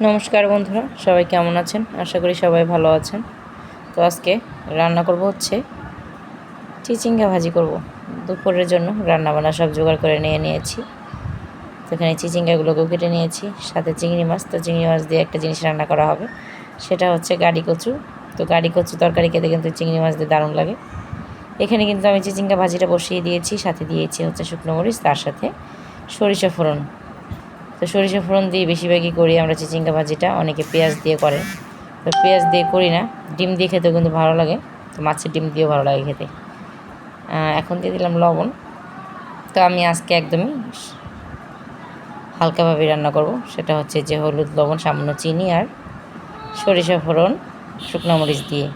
নমস্কার বন্ধুরা, সবাই কেমন আছেন? আশা করি সবাই ভালো আছেন। তো আজকে রান্না করব হচ্ছে চিচিঙ্গা ভাজি করব। দুপুরের জন্য রান্নাবান্না সব জোগাড় করে নিয়েছি। তো এখানে চিচিঙ্গাগুলোকেও কেটে নিয়েছি, সাথে চিংড়ি মাছ। তো চিংড়ি মাছ দিয়ে একটা জিনিস রান্না করা হবে, সেটা হচ্ছে গাড়ি কচু। তো গাড়ি কচু তরকারি খেতে কিন্তু চিংড়ি মাছ দিয়ে দারুণ লাগে। এখানে কিন্তু আমি চিচিঙ্গা ভাজিটা বসিয়ে দিয়েছি, সাথে দিয়েছি হচ্ছে শুকনো মরিচ, তার সাথে সরিষা ফোড়ন। তো সরিষা ফোড়ন দিয়ে বেশিরভাগই করি আমরা চিচিঙ্গা ভাজিটা, অনেকে পেঁয়াজ দিয়ে করে। তো পেঁয়াজ দিয়ে করি না, ডিম দিয়ে খেতেও কিন্তু ভালো লাগে। তো মাছের ডিম দিয়েও ভালো লাগে খেতে। এখন দিয়ে দিলাম লবণ। তো আমি আজকে একদমই হালকাভাবে রান্না করব, সেটা হচ্ছে যে হলুদ, লবণ, সামান্য চিনি আর সরিষা ফোড়ন, শুকনো মরিচ দিয়ে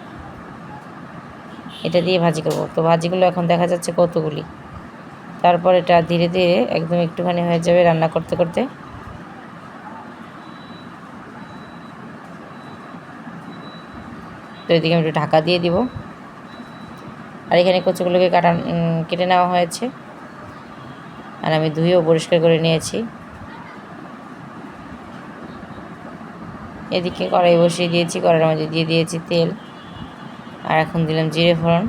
এটা দিয়ে ভাজি করব। তো ভাজিগুলো এখন দেখা যাচ্ছে কতগুলি, তারপর এটা ধীরে ধীরে একদম একটুখানি হয়ে যাবে রান্না করতে করতে। তো এদিকে আমি একটু ঢাকা দিয়ে দিব। আর এখানে কচুগুলোকে কেটে নেওয়া হয়েছে, আর আমি ধুয়েও পরিষ্কার করে নিয়েছি। এদিকে কড়াই বসিয়ে দিয়েছি, কড়াইয়ের মধ্যে দিয়ে দিয়েছি তেল, আর এখন দিলাম জিরে ফোড়ন।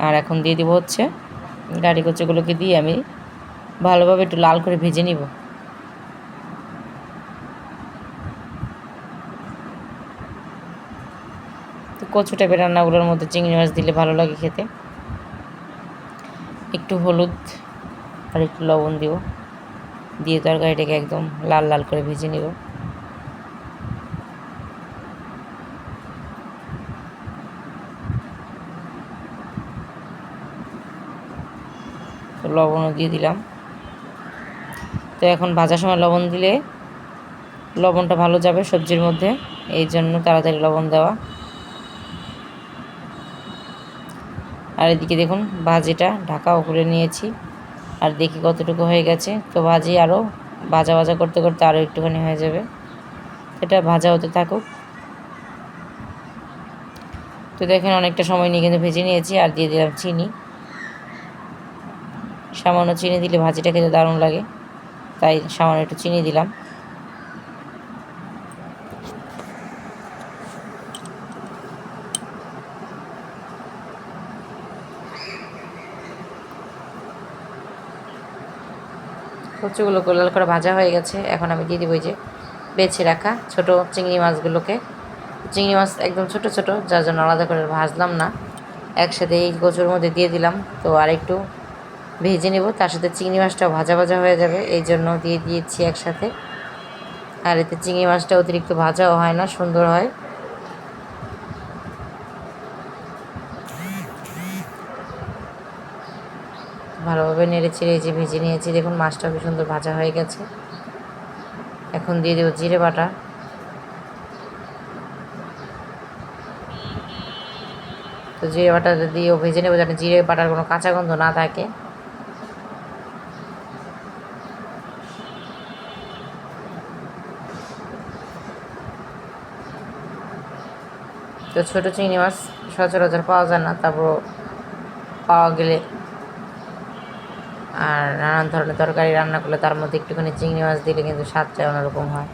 আর এখন দিয়ে দিব হচ্ছে গাড়ি কচুগুলোকে দিয়ে আমি ভালোভাবে একটু লাল করে ভেজে নিব। তো কচু টাইপের রান্নাগুলোর মধ্যে চিংড়ি মাছ দিলে ভালো লাগে খেতে। একটু হলুদ আর একটু লবণ দিব, দিয়ে তরকারিটাকে একদম লাল লাল করে ভেজে নিব। তো লবণও দিয়ে দিলাম। তো এখন ভাজার সময় লবণ দিলে লবণটা ভালো যাবে সবজির মধ্যে, এই জন্য তাড়াতাড়ি লবণ দেওয়া। আর এদিকে দেখুন ভাজিটা ঢাকাও করে নিয়েছি, আর দেখি কতটুকু হয়ে গেছে। তো ভাজি আরও ভাজা ভাজা করতে করতে আরও একটুখানি হয়ে যাবে, এটা ভাজা হতে থাকুক। তো দেখেন অনেকটা সময় নিয়ে কিন্তু ভেজে নিয়েছি। আর দিয়ে দিলাম চিনি, সামান্য চিনি দিলে ভাজিটা খেতে দারুণ লাগে, তাই সামান্য একটু চিনি দিলাম। কচুগুলো লাল করে ভাজা হয়ে গেছে, এখন আমি দিয়ে দিব যে বেছে রাখা ছোট চিংড়ি মাছগুলোকে। চিংড়ি মাছ একদম ছোট ছোট, যার জন্য আলাদা করে ভাজলাম না, একসাথে এই কচুর মধ্যে দিয়ে দিলাম। তো আরেকটু ভেজে নেব, তার সাথে চিংড়ি মাছটাও ভাজা ভাজা হয়ে যাবে, এই জন্য দিয়ে দিয়েছি একসাথে। আর এতে চিংড়ি মাছটা অতিরিক্ত ভাজাও হয় না, সুন্দর হয়। ভালোভাবে নেড়ে চেড়ে যে ভেজে নিয়েছি, দেখুন মাছটা খুব সুন্দর ভাজা হয়ে গেছে। এখন দিয়ে দেবো জিরে বাটা। তো জিরে বাটা দিয়েও ভেজে নেবো, যাতে জিরে বাটার কোনো কাঁচা গন্ধ না থাকে। তো ছোটো চিংড়ি মাছ সচরাচর পাওয়া যায় না, তারপর পাওয়া গেলে আর নানান ধরনের তরকারি রান্না করলে তার মধ্যে একটুখানি চিংড়ি মাছ দিলে কিন্তু স্বাদটা অন্যরকম হয়,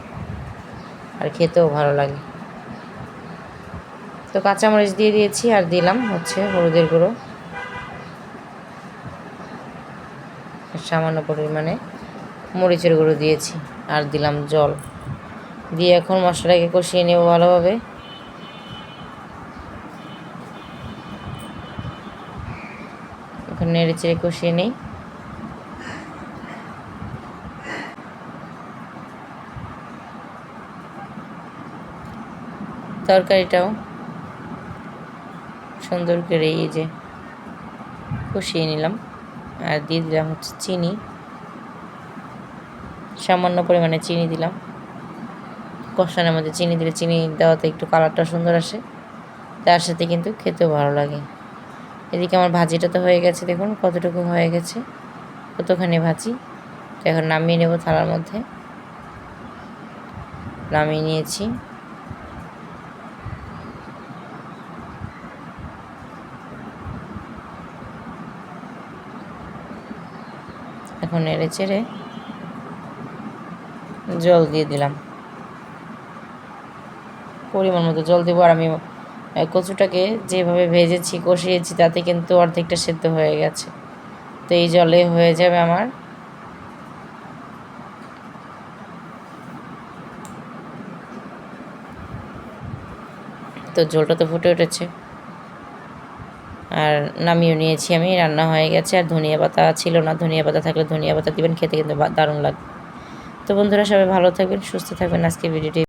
আর খেতেও ভালো লাগে। তো কাঁচামরিচ দিয়ে দিয়েছি, আর দিলাম হচ্ছে হলুদের গুঁড়ো, সামান্য পরিমাণে মরিচের গুঁড়ো দিয়েছি, আর দিলাম জল দিয়ে এখন মশলাটাকে কষিয়ে নেব ভালোভাবে। এখন নেড়ে চেড়ে কষিয়ে নিই। তরকারিটাও সুন্দর করে এই যে কষিয়ে নিলাম, আর দিয়ে দিলাম হচ্ছে চিনি, সামান্য পরিমাণে চিনি দিলাম। কষানোর মধ্যে চিনি দিলে চিনি দেওয়াতে একটু কালারটা সুন্দর আসে, তার সাথে কিন্তু খেতেও ভালো লাগে। এদিকে আমার ভাজিটা তো হয়ে গেছে, দেখুন কতটুকু হয়ে গেছে, কতখানি ভাজি। তো এখন নামিয়ে নেব থালার মধ্যে, নামিয়ে নিয়েছি। এখন নেড়ে চেড়ে জল দিয়ে দিলাম, পরিমাণ মতো জল দেবো। আর আমি কচুটাকে যেভাবে ভেজেছি কষিয়েছি তাতে কিন্তু অর্ধেকটা সেদ্ধ হয়ে গেছে, তো এই জলে হয়ে যাবে আমার। তো ঝোলটা তো ফুটে উঠেছে, আর নামিয়ে নিয়েছি আমি, রান্না হয়ে গেছে। আর ধনিয়া পাতা ছিল না, ধনিয়া পাতা থাকলে ধনিয়া পাতা দিবেন, খেতে কিন্তু দারুণ লাগবে। তো বন্ধুরা সবাই ভালো থাকবেন, সুস্থ থাকবেন। আজকে ভিডিওটি